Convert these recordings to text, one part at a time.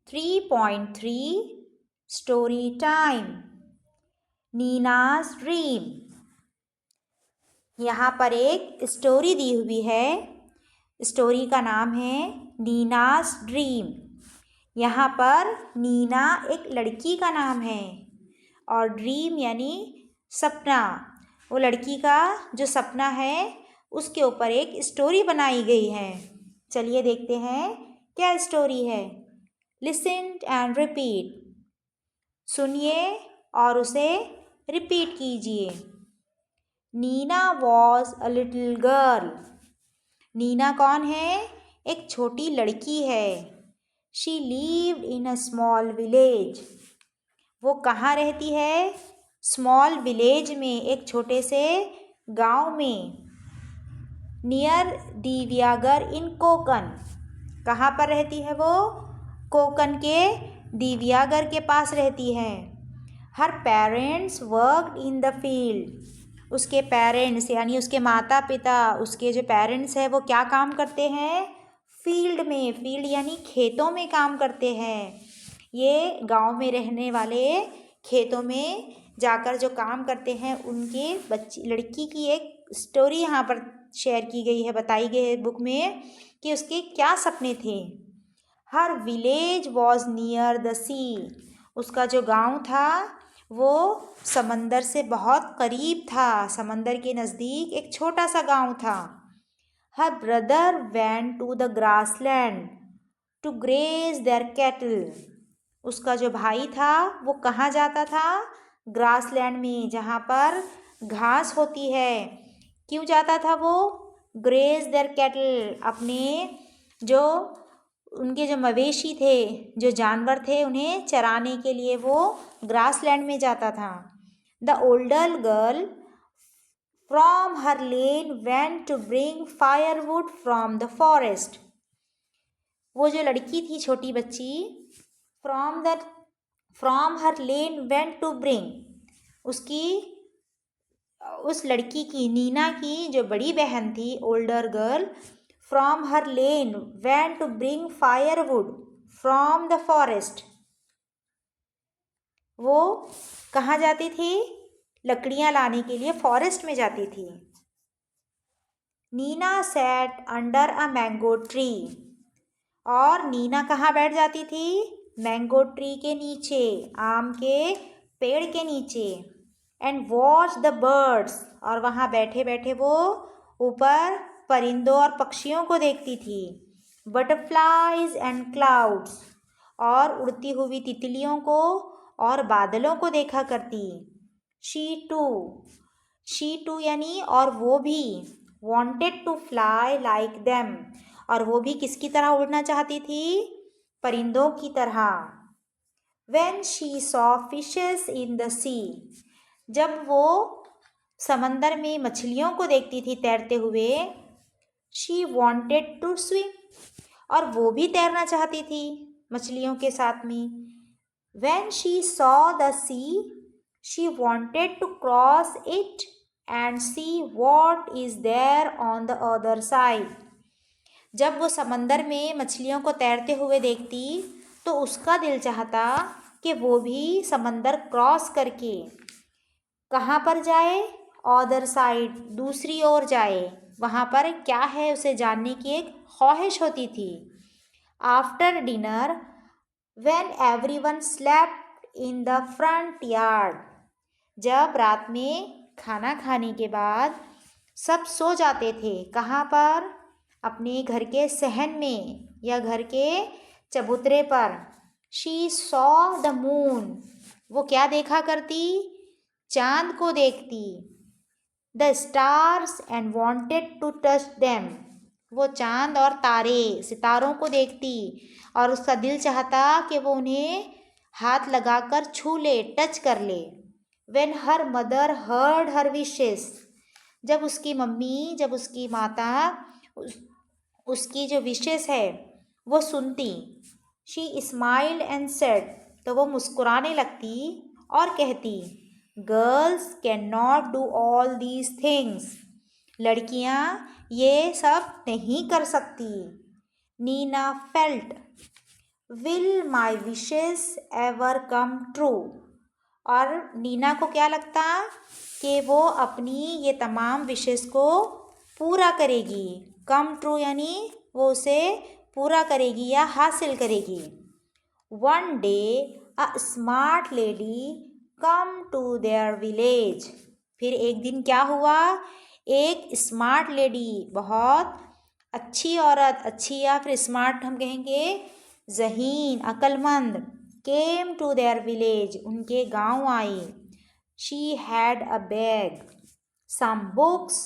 3.3 Story Time नीना's dream. यहाँ पर एक स्टोरी दी हुई है। स्टोरी का नाम है नीना's ड्रीम। यहाँ पर नीना एक लड़की का नाम है और ड्रीम यानी सपना। वो लड़की का जो सपना है उसके ऊपर एक स्टोरी बनाई गई है। चलिए देखते हैं क्या स्टोरी है। Listen and repeat. सुनिए और उसे रिपीट कीजिए। Nina was a little girl. Nina कौन है? एक छोटी लड़की है। She lived in a small village. वो कहाँ रहती है? स्मॉल विलेज में, एक छोटे से गांव में। नियर दिव्यागर इन कोकन। कहाँ पर रहती है वो? कोकन के दिव्यागर के पास रहती है। Her parents worked in the field. उसके पेरेंट्स यानी उसके माता पिता, उसके जो पेरेंट्स हैं वो क्या काम करते हैं? फील्ड में। फील्ड यानी खेतों में काम करते हैं। ये गांव में रहने वाले खेतों में जाकर जो काम करते हैं उनके लड़की की एक स्टोरी यहाँ पर शेयर की गई है, बताई गई है बुक में कि उसके क्या सपने थे। हर विलेज वॉज नियर द सी। उसका जो गांव था वो समंदर से बहुत करीब था। समंदर के नज़दीक एक छोटा सा गांव था। Her brother went to the grassland to graze their cattle. उसका जो भाई था वो कहाँ जाता था? ग्रासलैंड में, जहाँ पर घास होती है। क्यों जाता था वो? ग्रेज देयर कैटल, अपने जो उनके जो मवेशी थे, जो जानवर थे, उन्हें चराने के लिए वो ग्रासलैंड में जाता था। The older girl from her lane went to bring firewood from the forest. वो जो लड़की थी, छोटी बच्ची, from her lane went to bring, उस लड़की की, नीना की जो बड़ी बहन थी, older girl, from her lane went to bring firewood from the forest. वो कहाँ जाती थी? लकड़ियाँ लाने के लिए फॉरेस्ट में जाती थी। Nina sat under a mango tree. और नीना कहाँ बैठ जाती थी? मैंगो ट्री के नीचे, आम के पेड़ के नीचे। And watch the birds. और वहाँ बैठे बैठे वो ऊपर परिंदों और पक्षियों को देखती थी। Butterflies and clouds. और उड़ती हुई तितलियों को और बादलों को देखा करती। शी टू यानी और वो भी। Wanted to fly like them. और वो भी किसकी तरह उड़ना चाहती थी? परिंदों की तरह। When she saw fishes in the sea, जब वो समंदर में मछलियों को देखती थी तैरते हुए, she wanted to swim, और वो भी तैरना चाहती थी मछलियों के साथ में। When she saw the sea, she wanted to cross it and see what is there on the other side. जब वो समंदर में मछलियों को तैरते हुए देखती तो उसका दिल चाहता कि वो भी समंदर क्रॉस करके कहाँ पर जाए? अदर साइड, दूसरी ओर जाए। वहाँ पर क्या है उसे जानने की एक ख्वाहिश होती थी। After dinner when everyone slept in the front yard, जब रात में खाना खाने के बाद सब सो जाते थे, कहाँ पर? अपने घर के सहन में या घर के चबूतरे पर। शी सॉ द मून, वो क्या देखा करती? चांद को देखती। The stars and wanted to touch them, वो चांद और तारे, सितारों को देखती और उसका दिल चाहता कि वो उन्हें हाथ लगाकर छू ले, टच कर ले। When her mother heard her wishes, जब उसकी मम्मी, जब उसकी माता उसकी जो विशेस है वो सुनती। शी स्माइल्ड एंड सेड, तो वो मुस्कुराने लगती और कहती, girls can not do all these things, लड़कियाँ ये सब नहीं कर सकती। Nina felt, will my wishes ever come true. और नीना को क्या लगता कि वो अपनी ये तमाम विशेस को पूरा करेगी। कम ट्रू यानी वो उसे पूरा करेगी या हासिल करेगी। One day a smart lady come to their village. फिर एक दिन क्या हुआ, एक स्मार्ट लेडी, बहुत अच्छी औरत, अच्छी या फिर स्मार्ट हम कहेंगे ज़हीन, अक्लमंद, केम टू देयर विलेज, उनके गांव आई। She had a bag, some books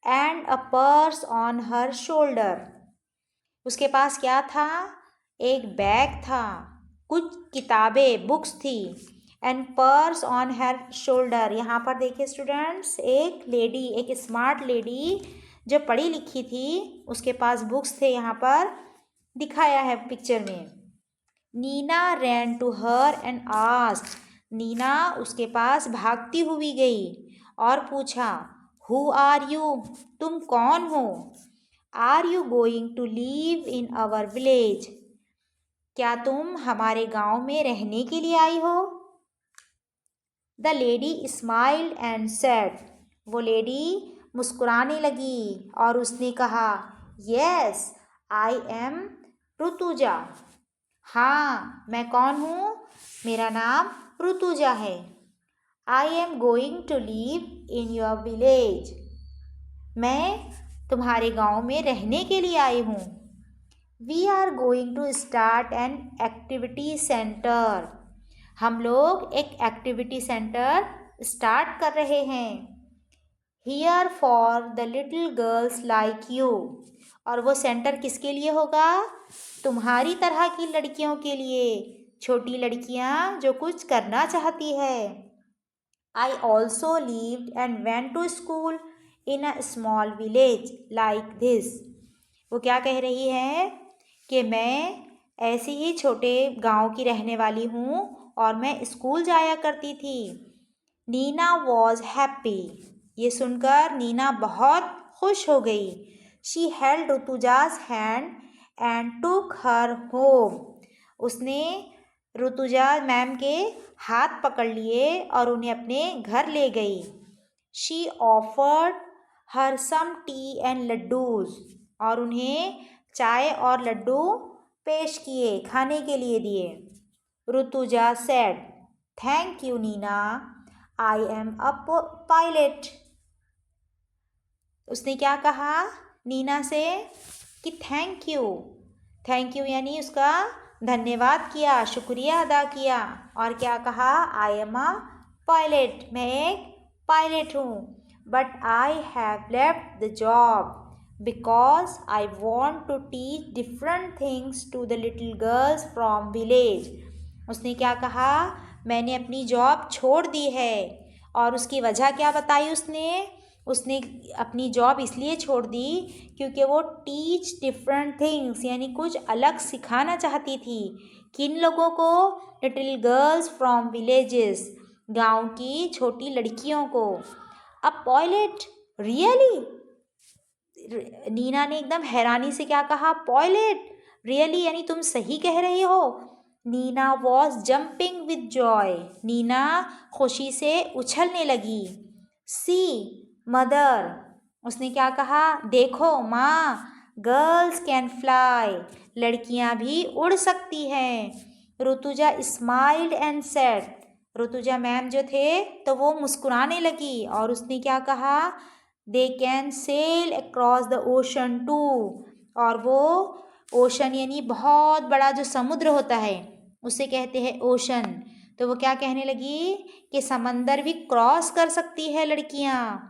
and a purse on her shoulder. उसके पास क्या था, एक बैग था, कुछ किताबें बुक्स थी, and purse on her shoulder. यहाँ पर देखिए स्टूडेंट्स, एक लेडी, एक स्मार्ट लेडी जो पढ़ी लिखी थी, उसके पास बुक्स थे, यहाँ पर दिखाया है पिक्चर में। Nina ran to her and asked. Nina उसके पास भागती हुई गई और पूछा, हु आर यू, तुम कौन हो। Are you going to live in our village, क्या तुम हमारे गांव में रहने के लिए आई हो। The lady smiled and said. वो लेडी मुस्कुराने लगी और उसने कहा, यस आई एम ऋतुजा। हाँ, मैं कौन हूँ, मेरा नाम ऋतुजा है। I am going to live in your village, मैं तुम्हारे गांव में रहने के लिए आई हूँ। We are going to start an activity centre, हम लोग एक एक्टिविटी सेंटर स्टार्ट कर रहे हैं। Here for the little girls like you, और वो सेंटर किसके लिए होगा, तुम्हारी तरह की लड़कियों के लिए, छोटी लड़कियां जो कुछ करना चाहती है। I also lived and went to school in a small village like this. वो क्या कह रही है कि मैं ऐसे ही छोटे गांव की रहने वाली हूँ और मैं स्कूल जाया करती थी। नीना वॉज हैप्पी, ये सुनकर नीना बहुत खुश हो गई। She held Rutuja's hand and took her home. उसने ऋतुजा मैम के हाथ पकड़ लिए और उन्हें अपने घर ले गई। She offered her some tea and laddus, और उन्हें चाय और लड्डू पेश किए, खाने के लिए दिए। Rutuja said, thank you Nina, I am a pilot. उसने क्या कहा नीना से कि थैंक यू यानी उसका धन्यवाद किया, शुक्रिया अदा किया। और क्या कहा, आई एम अ पायलट, मैं एक पायलट हूँ। But I have left the job because I want to teach different things to the little girls from village. उसने क्या कहा, मैंने अपनी जॉब छोड़ दी है। और उसकी वजह क्या बताई उसने अपनी जॉब इसलिए छोड़ दी क्योंकि वो टीच डिफरेंट थिंग्स यानी कुछ अलग सिखाना चाहती थी। किन लोगों को, लिटिल गर्ल्स फ्रॉम विलेजेस, गांव की छोटी लड़कियों को। अब पायलट, रियली, नीना ने एकदम हैरानी से क्या कहा, पायलट, रियली यानी तुम सही कह रही हो। Nina was jumping with joy, Nina खुशी से उछलने लगी। सी मदर, उसने क्या कहा, देखो माँ, गर्ल्स कैन फ्लाई, लड़कियाँ भी उड़ सकती हैं। Rutuja smiled and said, Rutuja ma'am जो थे तो वो मुस्कुराने लगी और उसने क्या कहा, they can sail across the ocean too, और वो ओशन यानी बहुत बड़ा जो समुद्र होता है उसे कहते हैं ओशन। तो वो क्या कहने लगी कि समंदर भी क्रॉस कर सकती है लड़कियाँ।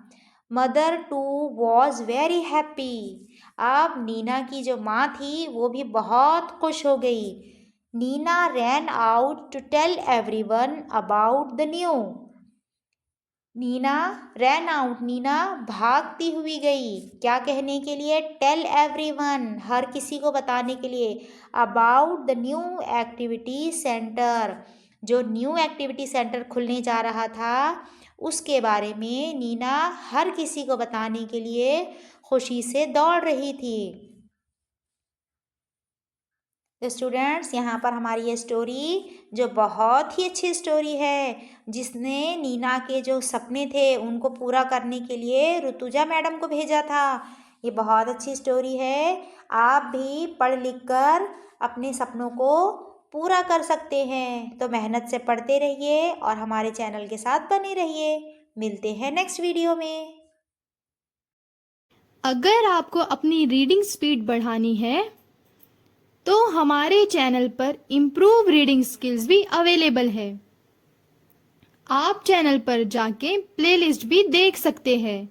Mother too was very happy, अब नीना की जो माँ थी वो भी बहुत खुश हो गई। Nina ran out to tell everyone about the new, Nina ran out, Nina भागती हुई गई, क्या कहने के लिए, टेल एवरीवन, हर किसी को बताने के लिए, about the new activity centre, जो न्यू एक्टिविटी सेंटर खुलने जा रहा था उसके बारे में नीना हर किसी को बताने के लिए खुशी से दौड़ रही थी। तो स्टूडेंट्स, यहाँ पर हमारी ये स्टोरी जो बहुत ही अच्छी स्टोरी है, जिसने नीना के जो सपने थे उनको पूरा करने के लिए ऋतुजा मैडम को भेजा था। ये बहुत अच्छी स्टोरी है। आप भी पढ़ लिख कर अपने सपनों को पूरा कर सकते हैं। तो मेहनत से पढ़ते रहिए और हमारे चैनल के साथ बने रहिए। मिलते हैं नेक्स्ट वीडियो में। अगर आपको अपनी रीडिंग स्पीड बढ़ानी है तो हमारे चैनल पर इम्प्रूव रीडिंग स्किल्स भी अवेलेबल है। आप चैनल पर जाके प्लेलिस्ट भी देख सकते हैं।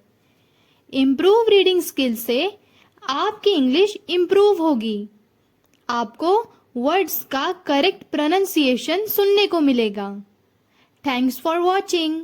इम्प्रूव रीडिंग स्किल से आपकी इंग्लिश इम्प्रूव होगी। आपको वर्ड्स का करेक्ट प्रोनाउंसिएशन सुनने को मिलेगा। Thanks for watching.